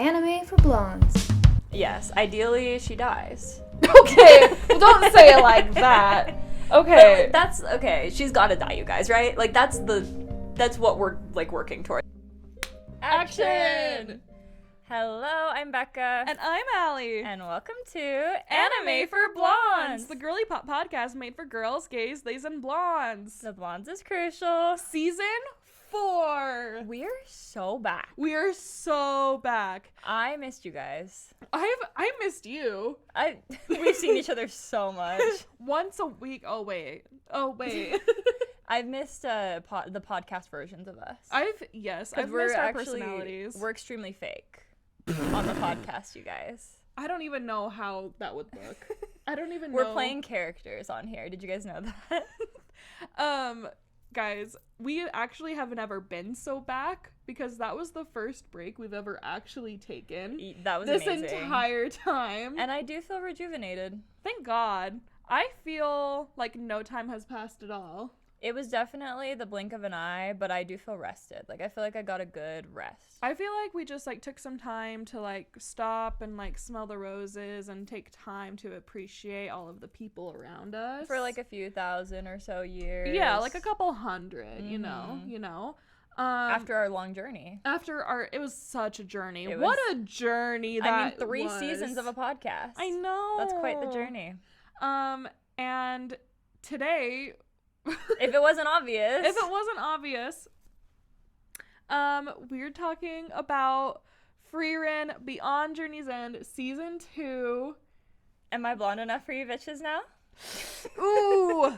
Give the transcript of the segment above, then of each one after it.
Anime for blondes. Yes, ideally she dies. Okay, well, don't say it like that. Okay. But that's okay. She's gotta die, you guys, right? Like that's what we're like working towards. Action! Hello, I'm Becca. And I'm Allie. And welcome to Anime for Blondes. The girly pop podcast made for girls, gays, theys, and blondes. The blondes is crucial. Season 4. We're so back. We are so back. I missed you guys. I missed you. We've seen each other so much. Once a week. Oh wait. I've missed the podcast versions of us. I've missed our personalities. We're extremely fake on the podcast, you guys. I don't even know how that would look. I don't even know. We're playing characters on here. Did you guys know that? Guys, we actually have never been so back because that was the first break we've ever actually taken. That was this amazing. entire time. And I do feel rejuvenated. Thank God. I feel like no time has passed at all. It was definitely the blink of an eye, but I do feel rested. Like, I feel like I got a good rest. I feel like we just, like, took some time to, like, stop and, like, smell the roses and take time to appreciate all of the people around us. For, like, a few thousand or so years. Yeah, like a couple hundred, you know. After our long journey. It was such a journey. What a journey that 3 was. seasons of a podcast. I know. That's quite the journey. And today... If it wasn't obvious, we're talking about Frieren Beyond Journey's End Season 2. Am I blonde enough for you bitches now? Ooh.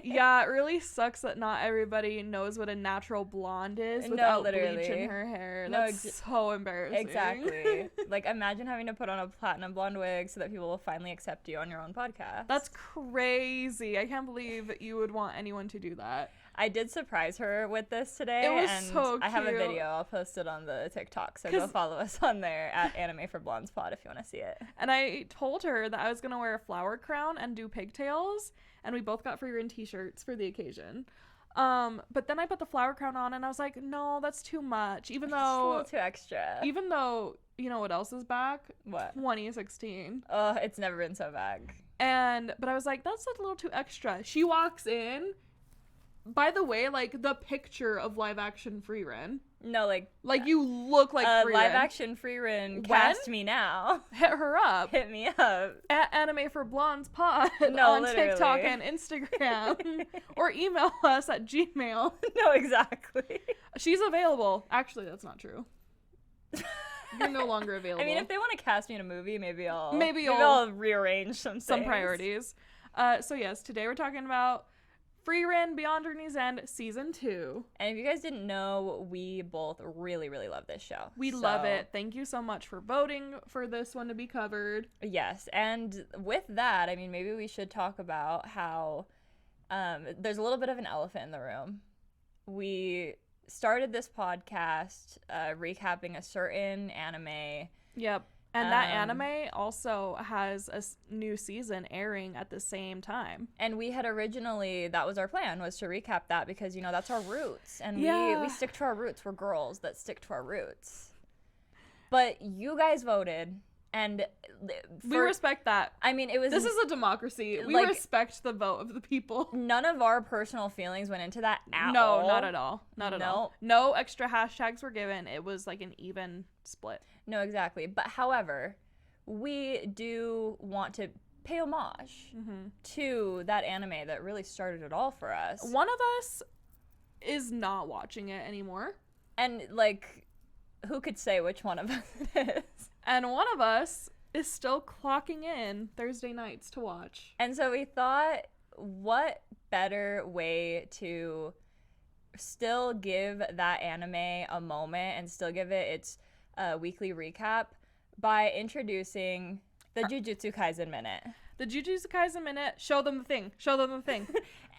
Yeah, it really sucks that not everybody knows what a natural blonde is without bleaching her hair. That's so embarrassing. Exactly. Like, imagine having to put on a platinum blonde wig so that people will finally accept you on your own podcast. That's crazy. I can't believe that you would want anyone to do that. I did surprise her with this today. It was and so cute. I have a video. I'll post it on the TikTok. So go follow us on there at Anime for Blondes Pod if you want to see it. And I told her that I was going to wear a flower crown and do pigtails. And we both got Frieren t-shirts for the occasion. But then I put the flower crown on and I was like, no, that's too much. Even though... It's a little too extra. Even though, you know what else is back? What? 2016. Oh, it's never been so back. But I was like, that's a little too extra. She walks in... By the way, like, the picture of live-action Frieren. No, like you look like Frieren. Live-action Frieren, cast me now. Hit her up. Hit me up. At Anime for Blondes Pod on TikTok and Instagram. Or email us at Gmail. No, exactly. She's available. Actually, that's not true. You're no longer available. I mean, if they want to cast me in a movie, maybe I'll rearrange some priorities. So yes, today we're talking about Frieren Beyond Journey's End Season 2. And if you guys didn't know, we both really, really love this show. We love it. Thank you so much for voting for this one to be covered. Yes, and with that, I mean, maybe we should talk about how there's a little bit of an elephant in the room. We started this podcast recapping a certain anime. Yep. And that anime also has a new season airing at the same time. And we had originally, that was our plan, was to recap that because, you know, that's our roots. And we stick to our roots. We're girls that stick to our roots. But you guys voted, and... we respect that. I mean, it was... This is a democracy. We respect the vote of the people. None of our personal feelings went into that at No, all. not at all. Not at all. No extra hashtags were given. It was like an even split. No, exactly. But however, we do want to pay homage to that anime that really started it all for us. One of us is not watching it anymore. And, like, who could say which one of us it is? And one of us is still clocking in Thursday nights to watch. And so we thought, what better way to still give that anime a moment and still give it its weekly recap by introducing the Jujutsu Kaisen Minute. The Jujutsu Kaisen Minute, show them the thing.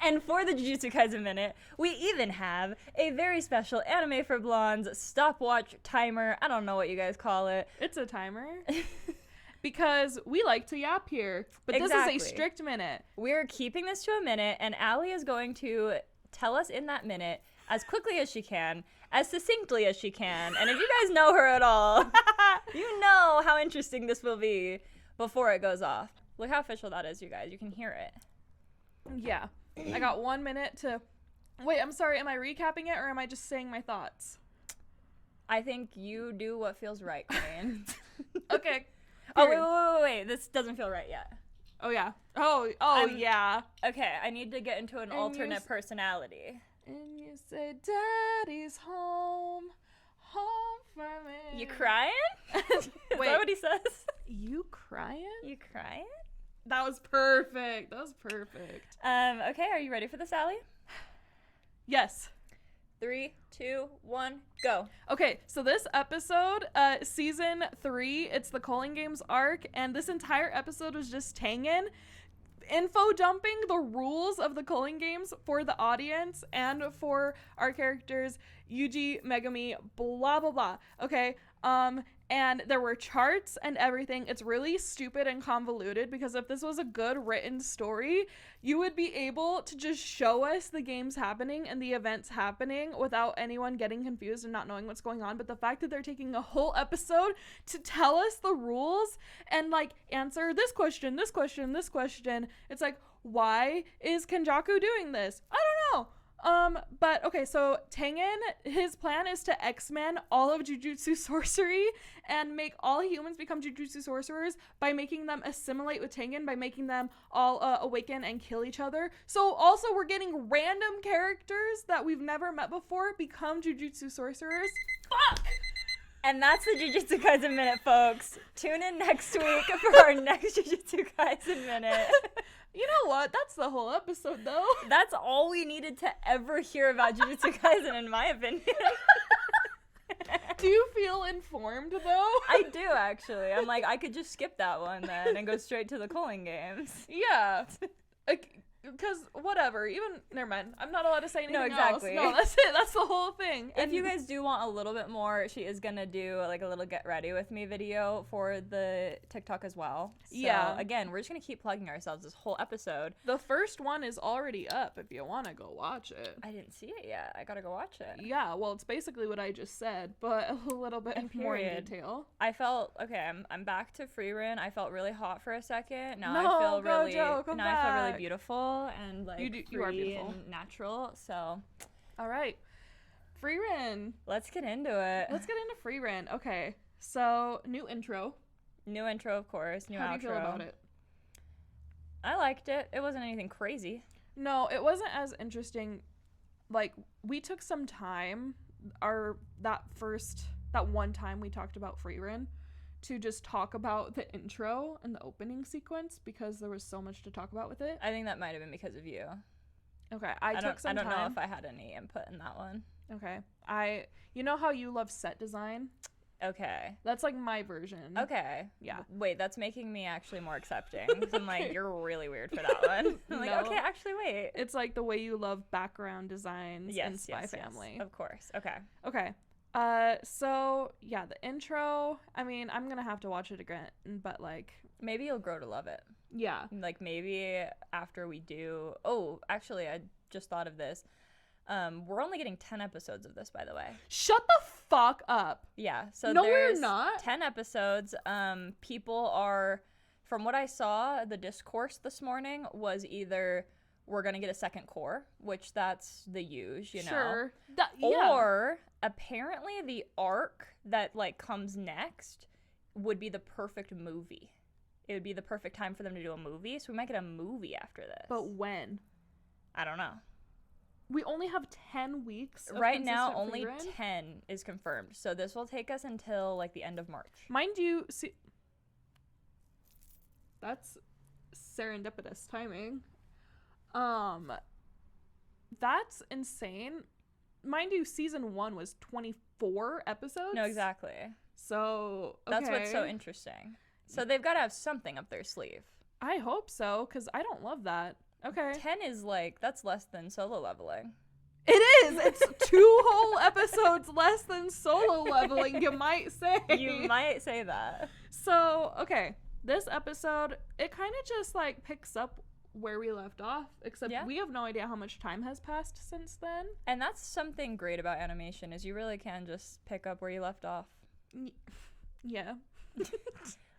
And for the Jujutsu Kaisen Minute, we even have a very special Anime for Blondes stopwatch timer. I don't know what you guys call it. It's a timer. Because we like to yap here. But This is a strict minute. We're keeping this to a minute, and Allie is going to tell us in that minute as quickly as she can, as succinctly as she can. And if you guys know her at all, you know how interesting this will be before it goes off. Look how official that is, you guys. You can hear it. Yeah. I got 1 minute to... Wait, I'm sorry. Am I recapping it or am I just saying my thoughts? I think you do what feels right, Korean. Okay. Oh, wait. This doesn't feel right yet. Oh, yeah. Yeah. Okay, I need to get into an alternate personality. And you say, Daddy's home for me. You crying? Is Wait. that what he says? You crying? You crying? That was perfect. Okay, are you ready for this, Allie? Yes. 3, 2, 1, go. Okay, so this episode, season 3, it's the Culling Games arc, and this entire episode was just Tengen info dumping the rules of the Culling Games for the audience and for our characters, Yuji, Megami, blah, blah, blah. Okay, and there were charts and everything. It's really stupid and convoluted because if this was a good written story, you would be able to just show us the games happening and the events happening without anyone getting confused and not knowing what's going on. But the fact that they're taking a whole episode to tell us the rules and like answer this question, it's like, why is Kenjaku doing this? I don't know. But okay, so Tengen, his plan is to X-Men all of Jujutsu sorcery and make all humans become Jujutsu sorcerers by making them assimilate with Tengen, by making them all awaken and kill each other. So also we're getting random characters that we've never met before become Jujutsu sorcerers. Fuck! And that's the Jujutsu Kaisen Minute, folks. Tune in next week for our next Jujutsu Kaisen Minute. You know what? That's the whole episode, though. That's all we needed to ever hear about Jujutsu Kaisen, in my opinion. Do you feel informed, though? I do, actually. I'm like, I could just skip that one then and go straight to the Culling Games. Yeah. Because whatever, never mind. I'm not allowed to say anything else. No, that's it. That's the whole thing. If you guys do want a little bit more, she is going to do like a little get ready with me video for the TikTok as well. So, yeah. Again, we're just going to keep plugging ourselves this whole episode. The first one is already up if you want to go watch it. I didn't see it yet. I got to go watch it. Yeah, well, it's basically what I just said, but a little bit more in detail. I felt, okay, I'm back to Frieren. I felt really hot for a second. Now I feel really, I feel really beautiful. And like you are beautiful and natural. So all right, Frieren, let's get into it. Let's get into Frieren. Okay, so new intro, of course, new outro. How do you feel about it? I liked it. It wasn't anything crazy. No, it wasn't as interesting. Like, we took some time, that one time we talked about Frieren, to just talk about the intro and the opening sequence because there was so much to talk about with it. I think that might have been because of you. Okay, I took some time. I don't know if I had any input in that one. Okay. You know how you love set design? Okay. That's like my version. Okay. Yeah. Wait, that's making me actually more accepting. Because I'm like, you're really weird for that one. I'm like, okay, actually, wait. It's like the way you love background designs in Spy Family. Yes, of course. Okay. Okay. So yeah, the intro, I mean, I'm gonna have to watch it again, but like maybe you'll grow to love it. Yeah. Like maybe after we do, actually I just thought of this. We're only getting 10 episodes of this, by the way. Shut the fuck up. Yeah. So no, there's we're not. 10 episodes. People are, from what I saw, the discourse this morning was either we're going to get a second core, which that's the use, you know. Sure. Or apparently the arc that like comes next would be the perfect movie. It would be the perfect time for them to do a movie. So we might get a movie after this. But when? I don't know. We only have 10 weeks. Right now, only 10 is confirmed. So this will take us until like the end of March. Mind you, see, that's serendipitous timing. That's insane. Mind you, season 1 was 24 episodes. No, exactly. So that's what's so interesting. So they've got to have something up their sleeve. I hope so, because I don't love that. Okay. 10 is like, that's less than solo leveling. It is. It's 2 whole episodes less than solo leveling, you might say. You might say that. So, okay. This episode, it kind of just like picks up where we left off, except we have no idea how much time has passed since then. And that's something great about animation, is you really can just pick up where you left off. Yeah.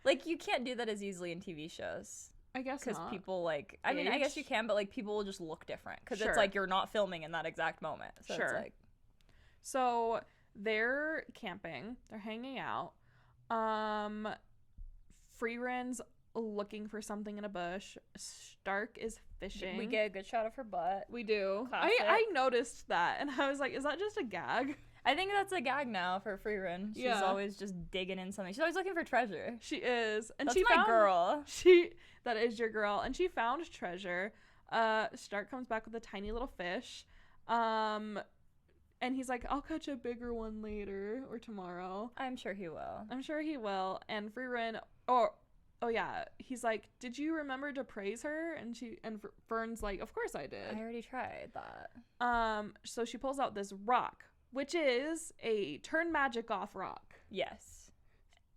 Like, you can't do that as easily in TV shows. I guess because not. people like I mean I guess you can, but like people will just look different because it's like you're not filming in that exact moment, so it's like. So they're camping, they're hanging out. Frieren's looking for something in a bush. Stark is fishing. We get a good shot of her butt. We do. Classic. I noticed that and I was like, is that just a gag? I think that's a gag now for Frieren. She's always just digging in something. She's always looking for treasure. She is. And that's she my found, girl. That is your girl. And she found treasure. Stark comes back with a tiny little fish. And he's like, I'll catch a bigger one later or tomorrow. I'm sure he will. And Frieren, he's like, did you remember to praise her? And Fern's like, of course I did. I already tried that. So she pulls out this rock, which is a turn magic off rock. Yes.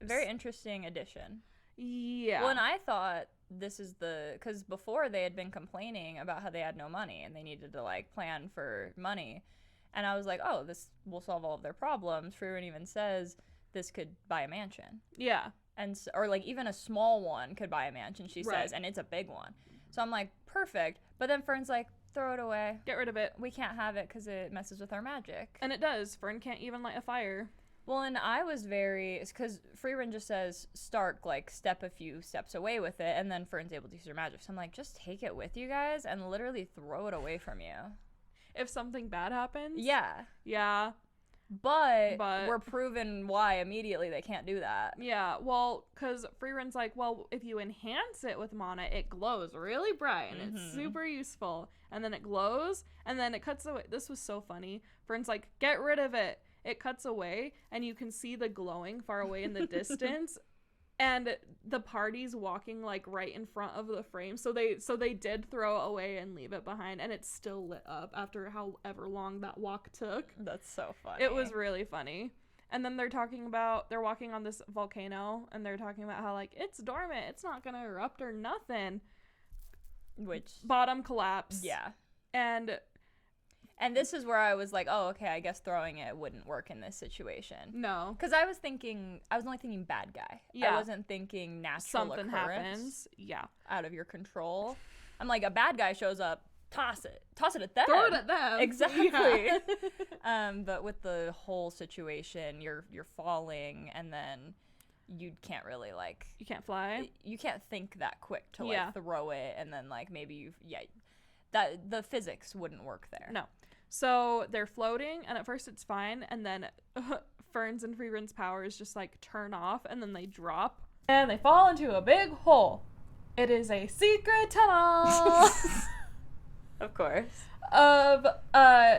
Very interesting addition. Yeah. Well, and I thought this is because before they had been complaining about how they had no money and they needed to like plan for money. And I was like, oh, this will solve all of their problems. Frieren even says this could buy a mansion. Yeah. Or like even a small one could buy a mansion, she says, and it's a big one. So I'm like, perfect. But then Fern's like, throw it away. Get rid of it. We can't have it because it messes with our magic. And it does. Fern can't even light a fire. Well, and I was because Frieren just says, Stark, like, step a few steps away with it, and then Fern's able to use her magic. So I'm like, just take it with you guys and literally throw it away from you. If something bad happens? Yeah. Yeah. But we're proven why immediately they can't do that. Yeah, well, because Frieren's like, well, if you enhance it with mana, it glows really bright, and it's super useful. And then it glows, and then it cuts away. This was so funny. Fern's like, get rid of it. It cuts away, and you can see the glowing far away in the distance. And the party's walking like right in front of the frame, so they did throw it away and leave it behind, and it's still lit up after however long that walk took. That's so funny. It was really funny. And then they're walking on this volcano, and they're talking about how like it's dormant, it's not gonna erupt or nothing. Which bottom collapse. Yeah. And this is where I was like, oh, okay, I guess throwing it wouldn't work in this situation. No. Because I was only thinking bad guy. Yeah. I wasn't thinking natural something occurrence. Happens. Yeah. Out of your control. I'm like, a bad guy shows up, toss it at them. Throw it at them. Exactly. Yeah. But with the whole situation, you're falling, and then you can't really like. You can't fly. You can't think that quick to like throw it, and then like maybe that the physics wouldn't work there. No. So they're floating, and at first it's fine, and then Fern's and Frieren's powers just like turn off, and then they drop, and they fall into a big hole. It is a secret tunnel. Of course. Of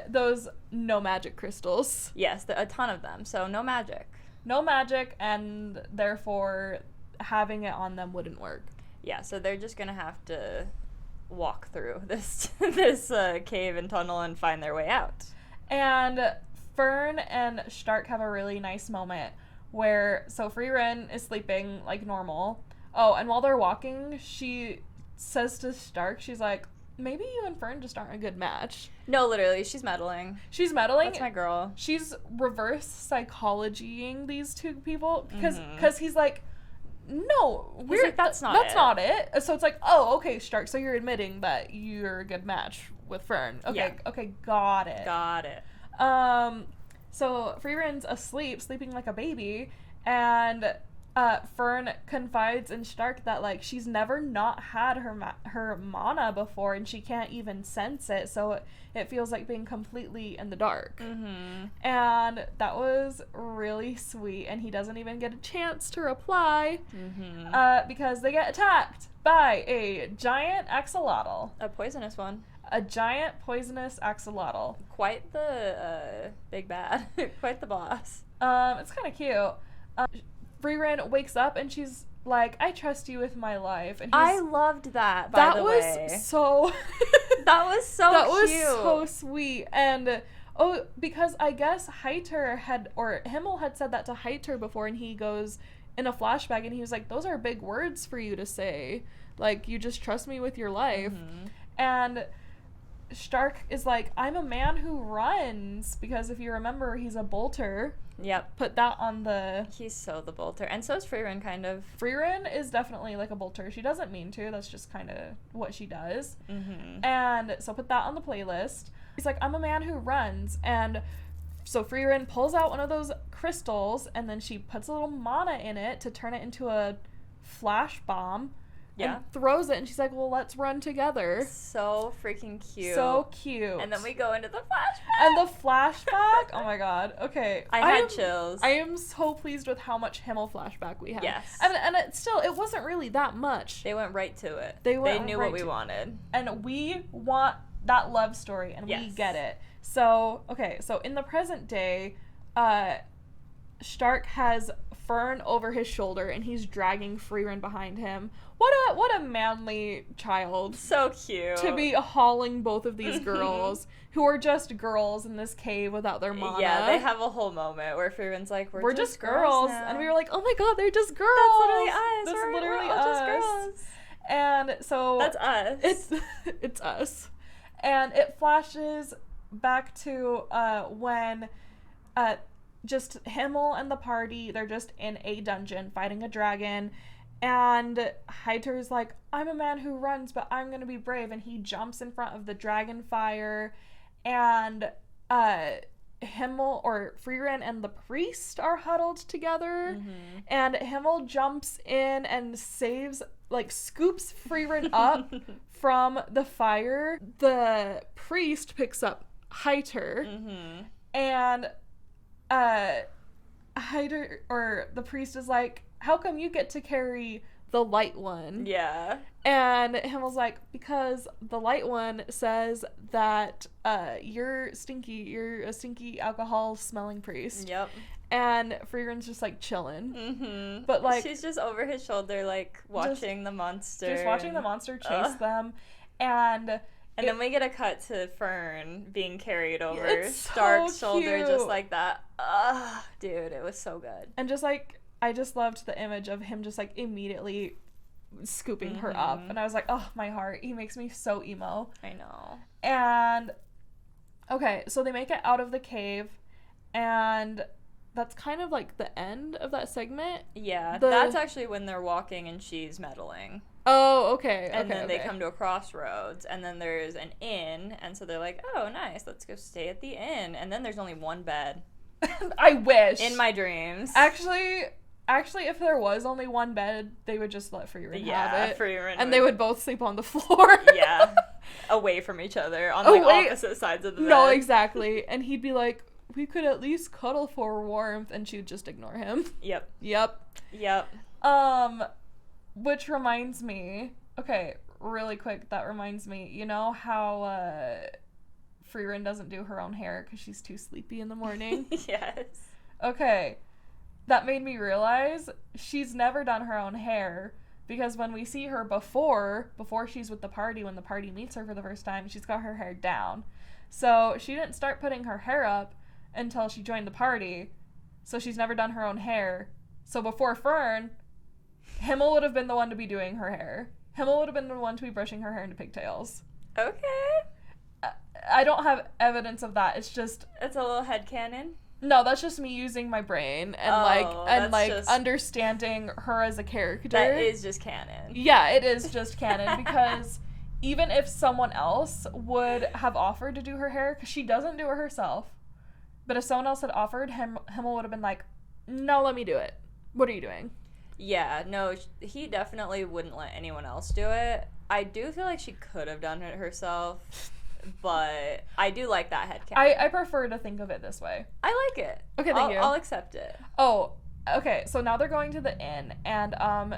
those no magic crystals. Yes, a ton of them. So no magic. No magic, and therefore having it on them wouldn't work. Yeah, so they're just gonna have to walk through this cave and tunnel and find their way out. And Fern and Stark have a really nice moment where Frieren is sleeping like normal. Oh, and while they're walking, she says to Stark, she's like, maybe you and Fern just aren't a good match. No, literally, she's meddling. That's my girl. She's reverse psychologying these two people because he's like, no, we're like, that's not it. So it's like, oh, okay, Stark, so you're admitting that you're a good match with Fern. Okay, got it. So Frieren's asleep, sleeping like a baby, and Fern confides in Stark that like she's never not had her mana before, and she can't even sense it, so it feels like being completely in the dark. And that was really sweet, and he doesn't even get a chance to reply because they get attacked by a giant axolotl. A poisonous one. A giant poisonous axolotl. Quite the big bad. Quite the boss. It's kind of cute. Frieren wakes up and she's like, I trust you with my life. And I loved that, by the way. That was so that was cute. So sweet. And because I guess Himmel had said that to Heiter before, and he goes, in a flashback, and he was like, those are big words for you to say. Like, you just trust me with your life. And Stark is like, I'm a man who runs, because if you remember, he's a bolter. Yep. Put that on the... He's so the bolter. And so is Frieren, kind of. Frieren is definitely like a bolter. She doesn't mean to. That's just kind of what she does. And so put that on the playlist. He's like, I'm a man who runs. And so Frieren pulls out one of those crystals, and then she puts a little mana in it to turn it into a flash bomb. Yeah. And throws it, and she's like, well, let's run together. So freaking cute. So cute. And then we go into the flashback. And the flashback? Oh my god. Okay. I had chills. I am so pleased with how much Himmel flashback we had. Yes. And it wasn't really that much. They went right to it. They knew what we wanted. And we want that love story, and we get it. So, okay, so in the present day, Stark has Fern over his shoulder, and he's dragging Frieren behind him. What a manly child. So cute. To be hauling both of these girls, who are just girls in this cave without their mana. Yeah, they have a whole moment where Frieren's like, we're just girls now. And we were like, oh my god, they're just girls. That's literally us. That's literally we're all us. just girls. And so... That's us. It's us. And it flashes back to when just Himmel and the party, they're just in a dungeon fighting a dragon, and Hyter's like, I'm a man who runs, but I'm gonna be brave, and he jumps in front of the dragon fire, and Himmel or Frieren and the priest are huddled together, and Himmel jumps in and scoops Frieren up from the fire. The priest picks up Hyter, and Hyter, or the priest, is like, how come you get to carry the light one? Yeah. And Himmel's like, because the light one says that you're a stinky alcohol smelling priest. Yep. And Frieren's just like chilling. But like, she's just over his shoulder, like watching the monster. Just watching the monster chase them. And then we get a cut to Fern being carried over Stark's shoulder, just like that. Dude, it was so good. And just like, I just loved the image of him just like immediately scooping her up. And I was like, oh, my heart. He makes me so emo. I know. And okay, so they make it out of the cave, and that's kind of like the end of that segment. Yeah, that's actually when they're walking and she's meddling. Oh, okay. And then they come to a crossroads, and then there's an inn, and so they're like, oh, nice, let's go stay at the inn. And then there's only one bed. I wish. In my dreams. Actually, if there was only one bed, they would just let Frieren have it. Frieren and they would both sleep on the floor. Yeah. Away from each other on opposite sides of the bed. No, exactly. And he'd be like, we could at least cuddle for warmth, and she'd just ignore him. Yep. Which reminds me, okay, really quick, that reminds me, you know how Frieren doesn't do her own hair because she's too sleepy in the morning? Yes. Okay, that made me realize she's never done her own hair, because when we see her before she's with the party, when the party meets her for the first time, she's got her hair down. So she didn't start putting her hair up until she joined the party, so she's never done her own hair. So before Fern, Himmel would have been the one to be doing her hair. Himmel would have been the one to be brushing her hair into pigtails. Okay. I don't have evidence of that. It's a little headcanon. No, that's just me using my brain and understanding her as a character. That is just canon. Yeah, it is just canon, because even if someone else would have offered to do her hair, because she doesn't do it herself, but if someone else had offered, Himmel would have been like, no, let me do it. What are you doing? Yeah, no, he definitely wouldn't let anyone else do it. I do feel like she could have done it herself, but I do like that headcanon. I prefer to think of it this way. I like it. Okay, thank you. I'll accept it. Oh, okay, so now they're going to the inn, and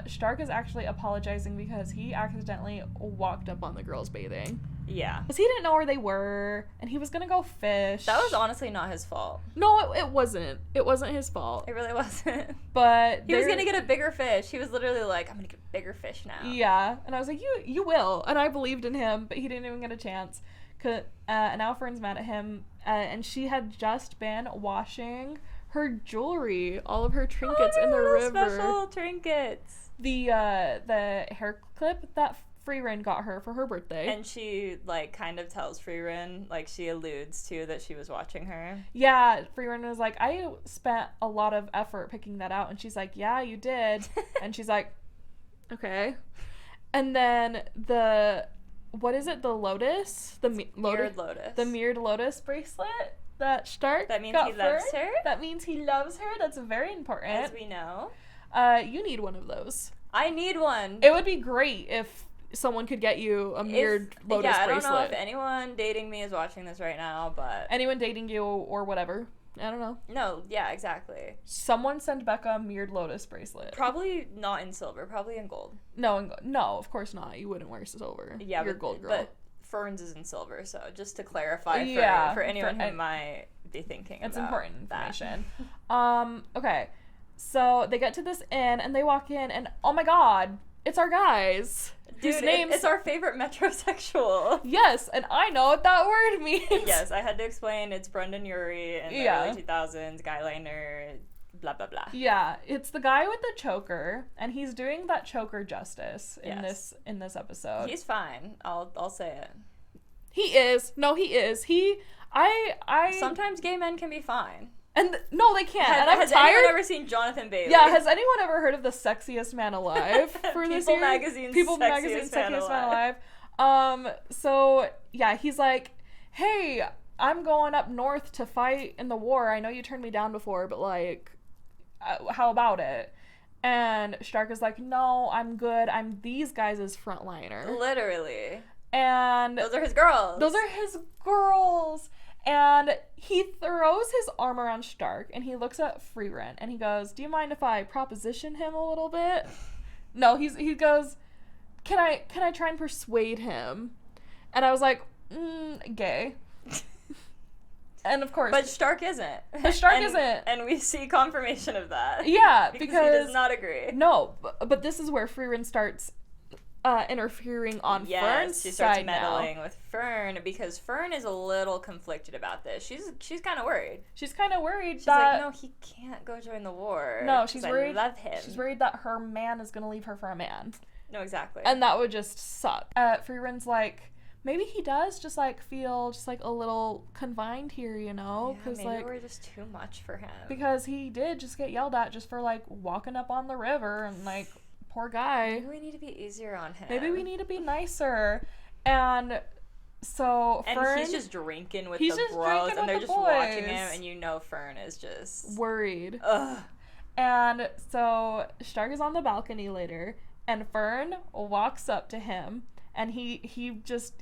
Stark is actually apologizing because he accidentally walked up on the girls bathing. Yeah. Because he didn't know where they were, and he was gonna go fish. That was honestly not his fault. No, it wasn't. It wasn't his fault. It really wasn't. But he was gonna get a bigger fish. He was literally like, I'm gonna get a bigger fish now. Yeah. And I was like, you will. And I believed in him, but he didn't even get a chance. And now Fern's mad at him, and she had just been washing her jewelry, all of her trinkets in the river. Special trinkets. The hair clip that Frieren got her for her birthday. And she, like, kind of tells Frieren, like, she alludes to that she was watching her. Yeah, Frieren was like, I spent a lot of effort picking that out. And she's like, yeah, you did. And she's like, okay. And then what is it? The lotus? Mirrored lotus. The mirrored lotus bracelet that Stark That means got he loves her? That means he loves her. That's very important. As we know. You need one of those. I need one. It would be great if someone could get you a mirrored lotus bracelet. I don't know if anyone dating me is watching this right now, but... Anyone dating you or whatever. I don't know. No, yeah, exactly. Someone send Becca a mirrored lotus bracelet. Probably not in silver, probably in gold. No, of course not. You wouldn't wear silver. Yeah, you're a gold girl. But Fern's is in silver, so just to clarify for anyone who might be thinking it's about important information. Okay. So they get to this inn and they walk in and oh my god, it's our guys. Dude, it's our favorite metrosexual. Yes, and I know what that word means. Yes, I had to explain. It's Brendan Urie in the early 2000s, guyliner, blah, blah, blah. Yeah, it's the guy with the choker, and he's doing that choker justice in this episode. He's fine. I'll say it. He is. No, he is. I Sometimes gay men can be fine. And no, they can't. And I'm has tired. anyone ever seen Jonathan Bailey? Yeah, has anyone ever heard of the sexiest man alive for this year? People Magazine's sexiest man alive. So yeah, he's like, hey, I'm going up north to fight in the war. I know you turned me down before, but like, how about it? And Stark is like, no, I'm good. I'm these guys' frontliner. Literally. And those are his girls. And he throws his arm around Stark and he looks at Frieren and he goes, do you mind if I proposition him a little bit? No, he goes, can I try and persuade him? And I was like, gay. And of course. But Stark isn't. And we see confirmation of that. Yeah, because he does not agree. No, but this is where Frieren starts interfering on Fern's side. She starts meddling with Fern because Fern is a little conflicted about this. She's kind of worried. She's kind of worried. She's like, no, he can't go join the war. No, she's worried. I love him. She's worried that her man is gonna leave her for a man. No, exactly. And that would just suck. Frieren's like, maybe he does just like feel just like a little confined here, you know? Because maybe we're just too much for him. Because he did just get yelled at just for like walking up on the river and like. Poor guy. Maybe we need to be easier on him. Maybe we need to be nicer. And so Fern... he's just drinking with the bros, and they're just watching him, and you know Fern is just... worried. Ugh. And so Stark is on the balcony later, and Fern walks up to him, and he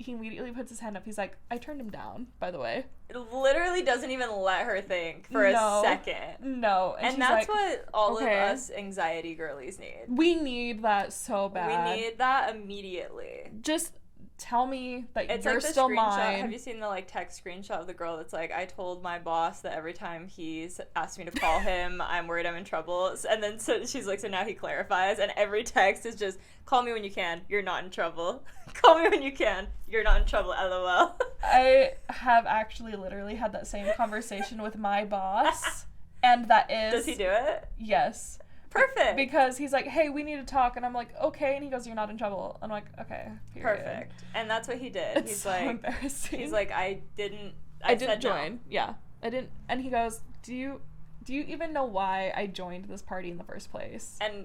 immediately puts his hand up. He's like, I turned him down, by the way. It literally doesn't even let her think for a second. No. And that's like, what all of us anxiety girlies need. We need that so bad. We need that immediately. Just tell me that it's you're like the still screenshot. mine. Have you seen the like text screenshot of the girl that's like, I told my boss that every time he's asked me to call him, I'm worried I'm in trouble. And then so she's like, so now he clarifies, and every text is just, call me when you can, you're not in trouble. Call me when you can, you're not in trouble, LOL. I have actually literally had that same conversation with my boss, and that is... Does he do it? Yes. Perfect. Because he's like, hey, we need to talk, and I'm like, okay, and he goes, you're not in trouble. I'm like, okay, period. Perfect. And that's what he did. It's so embarrassing. He's like, I didn't join. No. Yeah, I didn't. And he goes, do you even know why I joined this party in the first place? And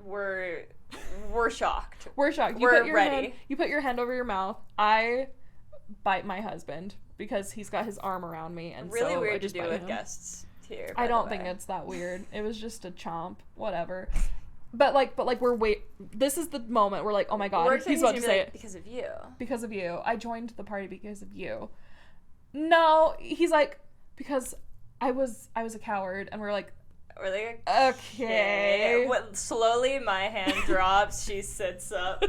we're shocked. We're shocked. We're ready. You put your hand over your mouth. I bite my husband because he's got his arm around me, and really so weird I just to do bite with him. Guests here. I don't think it's that weird. It was just a chomp, whatever. But this is the moment we're like, oh my god, he's about to say it. Because of you. Because of you. I joined the party because of you. No, he's like, because I was a coward, and we're like, okay. Slowly my hand drops, she sits up.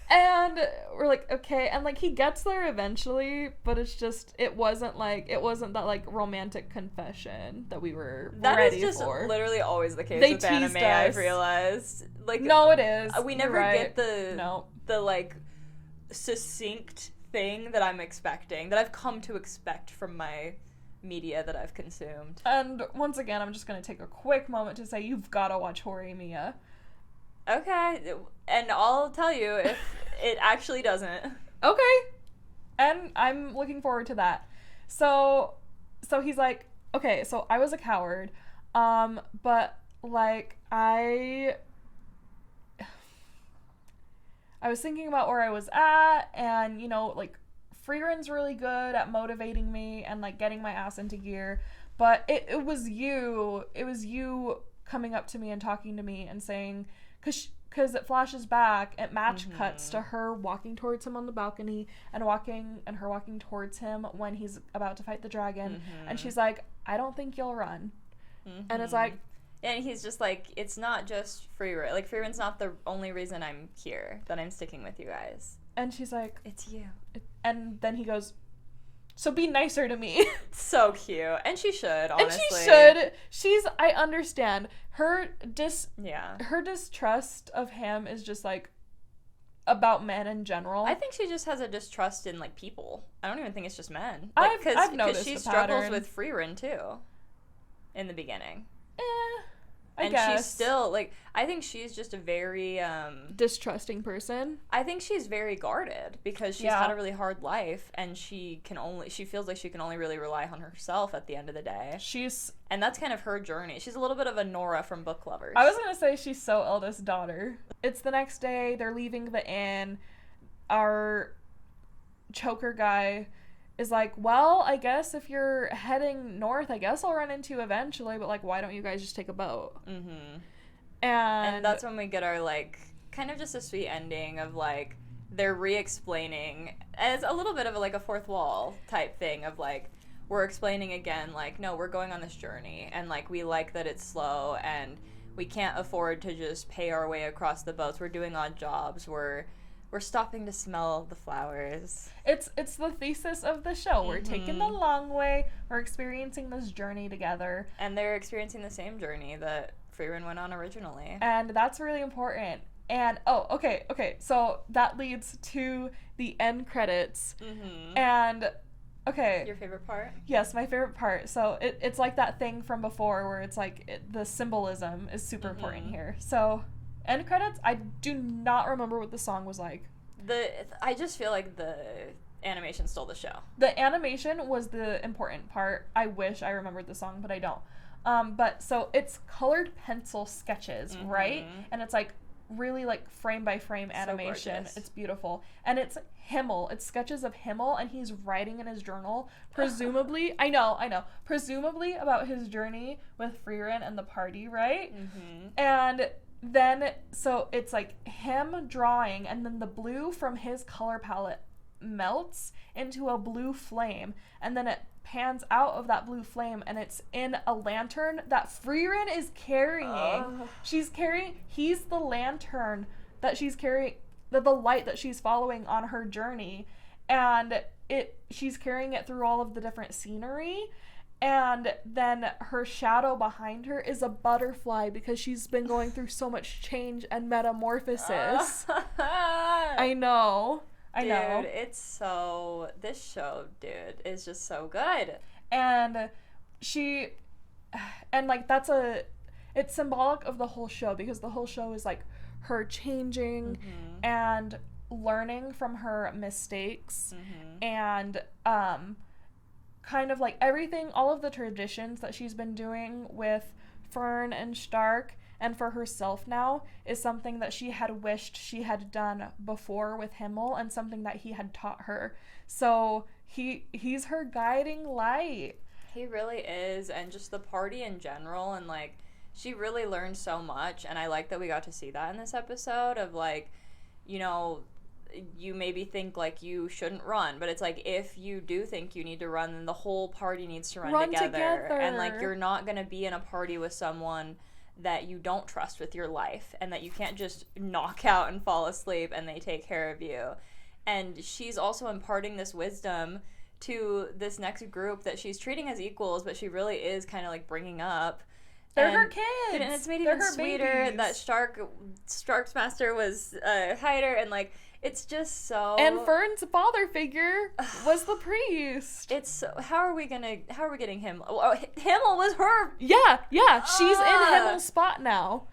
And we're like, okay, and like he gets there eventually, but it's just it wasn't that like romantic confession that we were ready for. That is just literally always the case with anime, I've realized. Like, no, it is. We never get the like succinct thing that I'm expecting, that I've come to expect from my media that I've consumed. And once again, I'm just going to take a quick moment to say you've got to watch Horimiya. Okay, and I'll tell you if it actually doesn't. Okay. And I'm looking forward to that. So he's like, okay, so I was a coward, but like I was thinking about where I was at, and you know, like Frieren's really good at motivating me and like getting my ass into gear, but it was you coming up to me and talking to me and saying, because it flashes back, it match cuts to her walking towards him on the balcony and her walking towards him when he's about to fight the dragon, and she's like, I don't think you'll run. And it's like, and he's just like, it's not just Frieren. Like, Frieren's not the only reason I'm here, that I'm sticking with you guys. And she's like, it's you. And then he goes, so be nicer to me. So cute. And she should, honestly. And she should. I understand. Her distrust of him is just like about men in general. I think she just has a distrust in like people. I don't even think it's just men. Like, I've noticed she the struggles pattern. with Frieren too in the beginning. I guess. She's still like, I think she's just a very distrusting person. I think she's very guarded because she's had a really hard life, and she feels like she can only really rely on herself at the end of the day. And that's kind of her journey. She's a little bit of a Nora from Book Lovers. I was gonna say she's so eldest daughter. It's the next day, they're leaving the inn. Our choker guy is like, well, I guess if you're heading north, I guess I'll run into you eventually, but like, why don't you guys just take a boat? And that's when we get our like kind of just a sweet ending of like they're re-explaining, and it's a little bit of like a fourth wall type thing of like, we're explaining again, like, no, we're going on this journey, and like we like that it's slow, and we can't afford to just pay our way across the boats. We're doing odd jobs. We're stopping to smell the flowers. It's the thesis of the show. We're taking the long way. We're experiencing this journey together. And they're experiencing the same journey that Frieren went on originally. And that's really important. And, okay. So that leads to the end credits. And, okay. Your favorite part? Yes, my favorite part. So it's like that thing from before where it's like the symbolism is super important here. So end credits, I do not remember what the song was like. I just feel like the animation stole the show. The animation was the important part. I wish I remembered the song, but I don't. But so it's colored pencil sketches, right? And it's like really like frame by frame animation. So it's beautiful. And it's HIMMEL. It's sketches of HIMMEL, and he's writing in his journal, presumably, I know, presumably about his journey with Frieren and the party, right? And then, so it's like him drawing, and then the blue from his color palette melts into a blue flame, and then it pans out of that blue flame, and it's in a lantern that Frieren is carrying. He's the lantern that she's carrying, the light that she's following on her journey, and she's carrying it through all of the different scenery. And then her shadow behind her is a butterfly because she's been going through so much change and metamorphosis. I know. Dude, this show, dude, is just so good. And like it's symbolic of the whole show, because the whole show is like her changing and learning from her mistakes and kind of like everything, all of the traditions that she's been doing with Fern and Stark and for herself now is something that she had wished she had done before with Himmel, and something that he had taught her. So he's her guiding light. He really is. And just the party in general, and like she really learned so much, and I like that we got to see that in this episode of like, you know, you maybe think like you shouldn't run, but it's like if you do think you need to run, then the whole party needs to run together. And like you're not gonna be in a party with someone that you don't trust with your life, and that you can't just knock out and fall asleep and they take care of you. And she's also imparting this wisdom to this next group that she's treating as equals, but she really is kind of like bringing up. They're her kids. And it's made even sweeter that Stark's master was Hyder, and like It's just so. And Fern's father figure was the priest. It's so. How are we getting him? Oh, Himmel was her. Yeah. She's in Himmel's spot now.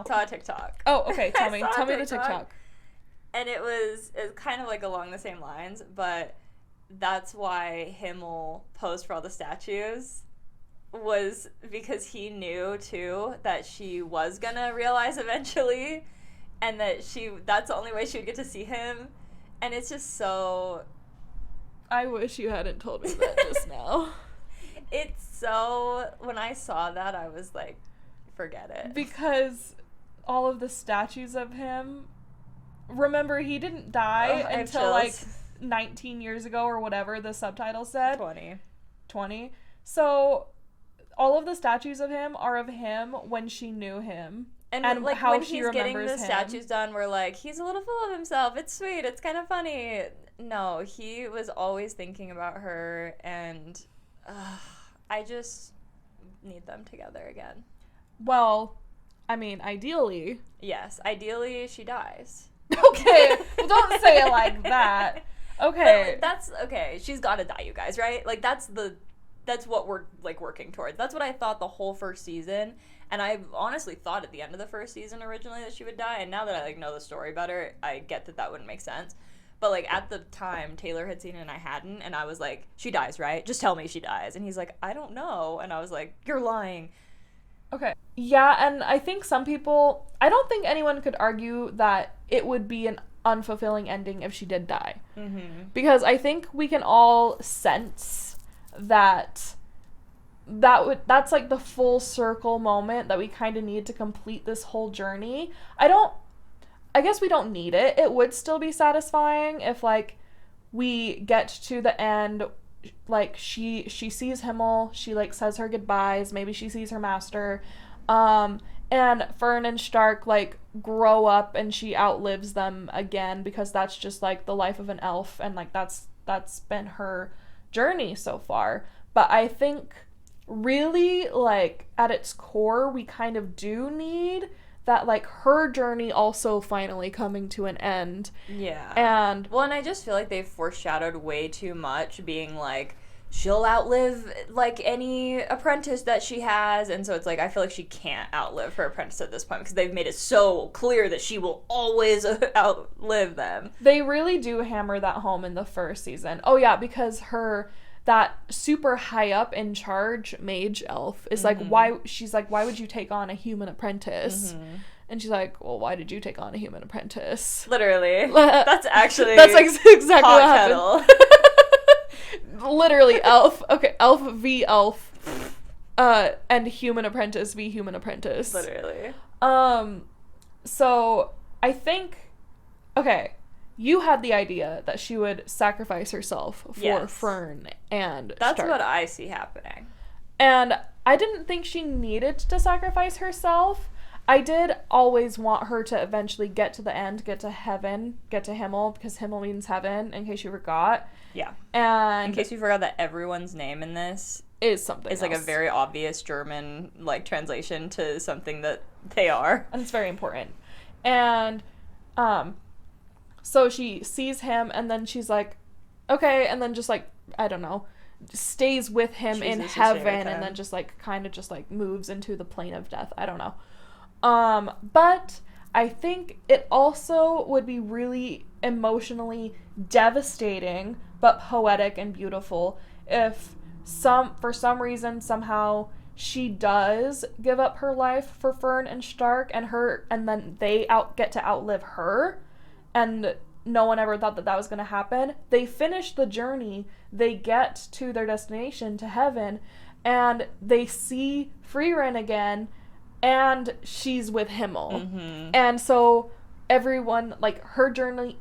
I saw a TikTok. Oh, okay. Tell me the TikTok. TikTok. And it was kind of like along the same lines, but that's why Himmel posed for all the statues, was because he knew too that she was gonna realize eventually, and that's the only way she would get to see him. And it's just so. I wish you hadn't told me that just now. It's so. When I saw that, I was like, forget it. Because all of the statues of him. Remember, he didn't die until like 19 years ago or whatever the subtitle said. 20. So all of the statues of him are of him when she knew him. And like how when she he's getting the him. statues done, we're like, he's a little full of himself. It's sweet. It's kind of funny. No, he was always thinking about her, and I just need them together again. Well, I mean, ideally. Yes, ideally she dies. Okay, well, don't say it like that. Okay. But that's okay. She's got to die, you guys, right? Like that's what we're like working towards. That's what I thought the whole first season, and I honestly thought at the end of the first season originally that she would die. And now that I like know the story better, I get that wouldn't make sense. But like at the time, Taylor had seen it and I hadn't, and I was like, she dies, right? Just tell me she dies. And he's like, I don't know. And I was like, you're lying. Okay. Yeah, and I think some people, I don't think anyone could argue that it would be an unfulfilling ending if she did die. Mm-hmm. Because I think we can all sense that's like the full circle moment that we kind of need to complete this whole journey. I guess we don't need it. It would still be satisfying if like we get to the end, like she sees Himmel, she like says her goodbyes, maybe she sees her master, and Fern and Stark like grow up and she outlives them again, because that's just like the life of an elf, and like that's been her journey so far. But I think really like at its core we kind of do need that, like her journey also finally coming to an end. Yeah. And I just feel like they've foreshadowed way too much, being like, she'll outlive like any apprentice that she has, and so it's like I feel like she can't outlive her apprentice at this point, because they've made it so clear that she will always outlive them. They really do hammer that home in the first season. Oh yeah, because that super high up in charge mage elf is like, why would you take on a human apprentice? Mm-hmm. And she's like, well, why did you take on a human apprentice? Literally. That's exactly what happened. Literally elf. Okay, elf v elf. And human apprentice v human apprentice. Literally. So I think, okay, you had the idea that she would sacrifice herself for Fern and That's Stark. what I see happening. And I didn't think she needed to sacrifice herself. I did always want her to eventually get to the end, get to heaven, get to Himmel, because Himmel means heaven, in case you forgot. Yeah. And in case you forgot that everyone's name in this is something It's like a very obvious German like translation to something that they are. And it's very important. And so she sees him, and then she's like, okay, and then just like, I don't know, stays with him in heaven, and then just like kind of just like moves into the plane of death. I don't know. But I think it also would be really emotionally devastating but poetic and beautiful if for some reason somehow she does give up her life for Fern and Stark, and then they get to outlive her, and no one ever thought that was going to happen. They finish the journey, they get to their destination, to heaven, and they see Frieren again, and she's with Himmel. Mm-hmm. And so everyone, like, her journey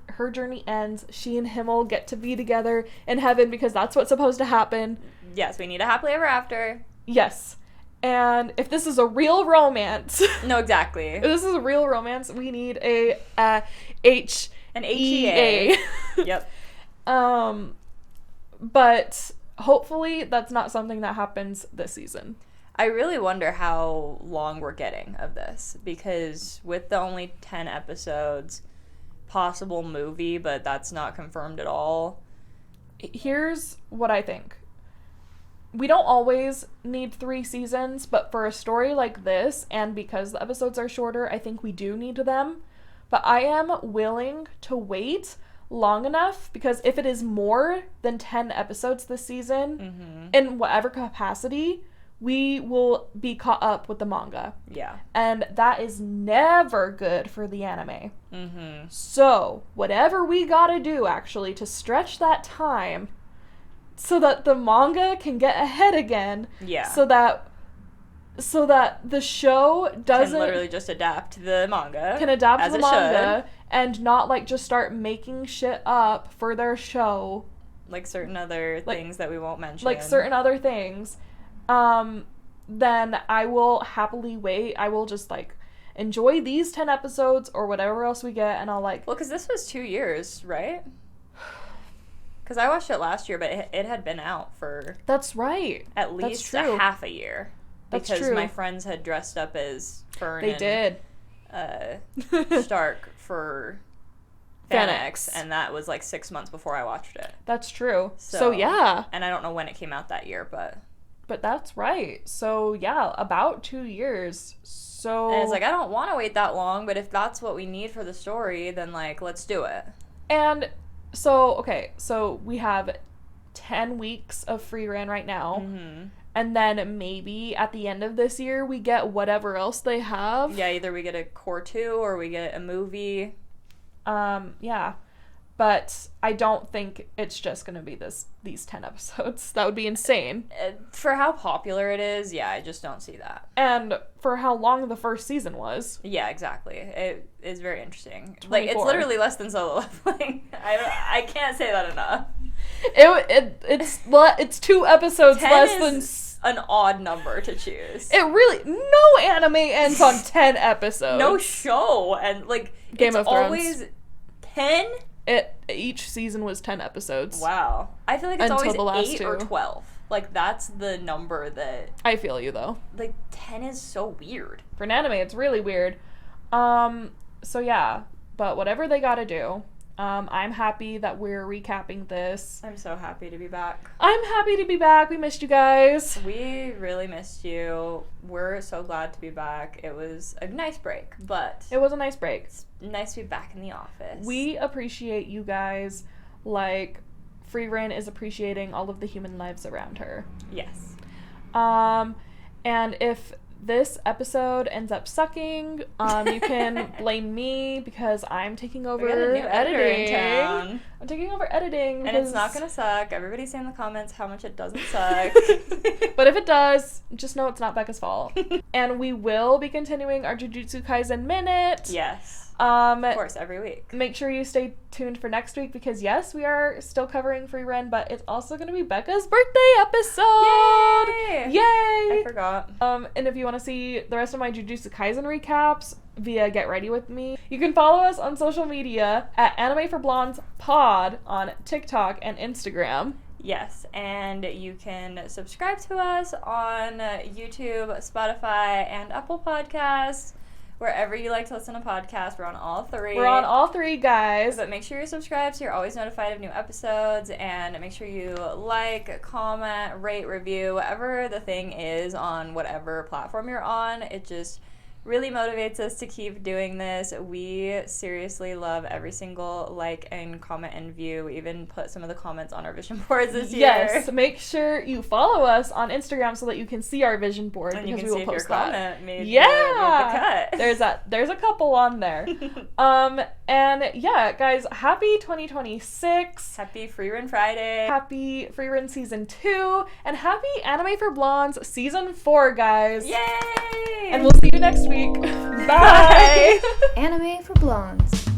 ends, she and Himmel get to be together in heaven, because that's what's supposed to happen. Yes, we need a happily ever after. Yes. And if this is a real romance... No, exactly. If this is a real romance, we need an HEA. Yep. But hopefully that's not something that happens this season. I really wonder how long we're getting of this, because with the only 10 episodes, possible movie, but that's not confirmed at all. Here's what I think. We don't always need 3 seasons, but for a story like this, and because the episodes are shorter, I think we do need them. But I am willing to wait long enough, because if it is more than 10 episodes this season, in whatever capacity, we will be caught up with the manga. Yeah. And that is never good for the anime. So, whatever we gotta do, actually, to stretch that time so that the manga can get ahead again. Yeah. So that the show doesn't... Can literally just adapt the manga. Can adapt as the it manga should. And not, like, just start making shit up for their show. Like certain other things that we won't mention. Like certain other things. Then I will happily wait. I will just, like, enjoy these 10 episodes or whatever else we get, and I'll, like... Well, because this was 2 years, right? Because I watched it last year, but it had been out for... That's right. At least true. a half a year. That's because true. my friends had dressed up as Fern They did. Stark for Fanax, and that was like 6 months before I watched it. That's true. So yeah. And I don't know when it came out that year, but that's right. So yeah, about 2 years. So... And it's like, I don't want to wait that long, but if that's what we need for the story, then, like, let's do it. And so, okay, so we have 10 weeks of Frieren right now. And then maybe at the end of this year, we get whatever else they have. Yeah, either we get a core 2 or we get a movie. Yeah. But I don't think it's just going to be these 10 episodes. That would be insane. For how popular it is, yeah, I just don't see that. And for how long the first season was. Yeah, exactly. It is very interesting. 24. Like, it's literally less than Solo Leveling. I can't say that enough. It's 2 episodes 10 less is than... an odd number to choose. It really... No anime ends on 10 episodes. No show. And, like, Game of Thrones. Always 10? Each season was 10 episodes. Wow. I feel like it's Until always the last 8 2. or 12. Like, that's the number that... I feel you, though. Like, 10 is so weird. For an anime, it's really weird. So yeah. But whatever they gotta do, I'm happy that we're recapping this. I'm so happy to be back. I'm happy to be back. We missed you guys. We really missed you. We're so glad to be back. It was a nice break, but... It was a nice break. It's nice to be back in the office. We appreciate you guys. Like, Frieren is appreciating all of the human lives around her. Yes. And if this episode ends up sucking, you can blame me because I'm taking over We got a new editor in town. I'm taking over editing. And it's not gonna suck. Everybody say in the comments how much it doesn't suck. But if it does, just know it's not Becca's fault. And we will be continuing our Jujutsu Kaisen Minute. Yes. Of course, every week. Make sure you stay tuned for next week because, yes, we are still covering Frieren, but it's also going to be Becca's birthday episode! Yay! Yay! I forgot. And if you want to see the rest of my Jujutsu Kaisen recaps via Get Ready With Me, you can follow us on social media at Anime for Blondes Pod on TikTok and Instagram. Yes, and you can subscribe to us on YouTube, Spotify, and Apple Podcasts. Wherever you like to listen to podcasts, we're on all 3. We're on all 3, guys. But make sure you're subscribed so you're always notified of new episodes, and make sure you like, comment, rate, review, whatever the thing is on whatever platform you're on. It just really motivates us to keep doing this. We seriously love every single like and comment and view. We even put some of the comments on our vision boards this year. Yes, make sure you follow us on Instagram so that you can see our vision board and because you can we see will if post your that. comment made Yeah, the cut. There's a couple on there. And yeah, guys, happy 2026. Happy Frieren Friday. Happy Frieren Season 2. And happy Anime for Blondes Season 4, guys. Yay! And we'll see you next week. Bye! Anime for Blondes.